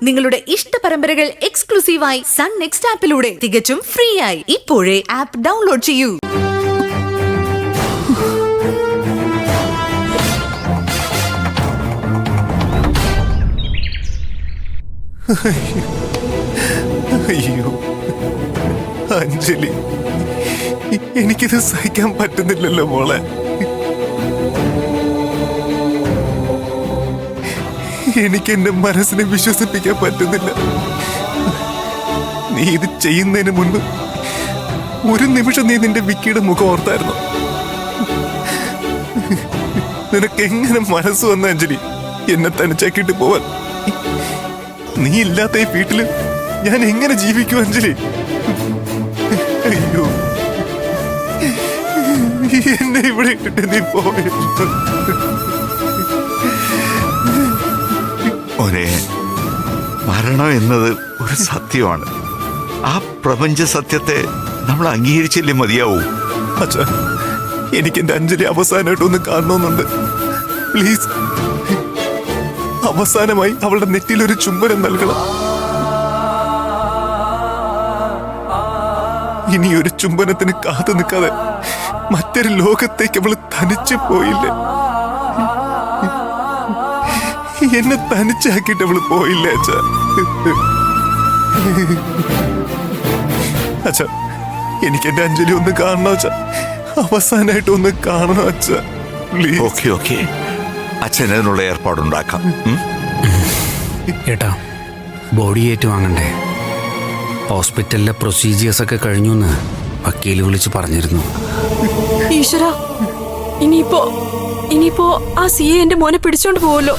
നിങ്ങളുടെ ഇഷ്ട പരമ്പരകൾ എക്സ്ക്ലൂസീവായി സൺ നെക്സ്റ്റ് ആപ്പിലൂടെ തികച്ചും ഫ്രീ ആയി ഇപ്പോഴേ ആപ്പ് ഡൗൺലോഡ് ചെയ്യൂ. അയ്യോ അഞ്ജലി, എനിക്കിത് സഹിക്കാൻ പറ്റുന്നില്ലല്ലോ മോളെ. എനിക്ക് എന്റെ മനസ്സിനെ വിശ്വസിപ്പിക്കാൻ പറ്റുന്നില്ല. നീ ഇത് ചെയ്യുന്നതിന് മുൻപ് ഒരു നിമിഷം നീ നിന്റെ വിക്കിയുടെ മുഖം ഓർത്തായിരുന്നു. നിനക്ക് എങ്ങനെ മനസ്സ് വന്ന അഞ്ജലി എന്നെ തനിച്ചാക്കിയിട്ട് പോവാൻ? നീ ഇല്ലാത്ത ഈ വീട്ടില് ഞാൻ എങ്ങനെ ജീവിക്കും അഞ്ജലി? അയ്യോ, എന്നെ ഇവിടെ ഇട്ടിട്ട് നീ പോയിട്ട്. ഒരേ മരണം എന്നത് ഒരു സത്യമാണ്. ആ പ്രപഞ്ച സത്യത്തെ നമ്മൾ അംഗീകരിച്ചില്ലേ മതിയാവൂ. അച്ഛാ, എനിക്ക് എന്റെ അഞ്ജലി അവസാനമായിട്ടൊന്ന് കാണണമെന്നുണ്ട്. പ്ലീസ്, അവസാനമായി അവളുടെ നെറ്റിയിലൊരു ചുംബനം നൽകണം. ഇനി ഒരു ചുംബനത്തിന് കാത്തു നിൽക്കാതെ മറ്റൊരു ലോകത്തേക്ക് അവള് തനിച്ചു പോയില്ലേ? എന്നെ തനിച്ചാക്കിയിട്ട് അവള് പോയില്ലേ അച്ഛാ? അച്ഛാ, എനിക്ക് എന്റെ അഞ്ജലി ഒന്ന് കാണണം അച്ഛാ. അവസാനായിട്ട് ഒന്ന് കാണണം അച്ഛാ, പ്ലീസ്. ഓക്കെ ഓക്കെ, അച്ഛൻ അതിനുള്ള ഏർപ്പാടുണ്ടാക്കാം. ഏട്ടാ, ബോഡി ഏറ്റുവാങ്ങണ്ടേ? ഹോസ്പിറ്റലിലെ പ്രൊസീജിയേഴ്സ് ഒക്കെ കഴിഞ്ഞു എന്ന് വക്കീല് വിളിച്ച് പറഞ്ഞിരുന്നു. ഈശ്വര, ഇനിയിപ്പോ ആ സിയെ എന്റെ മോനെ പിടിച്ചോണ്ട് പോവല്ലോ.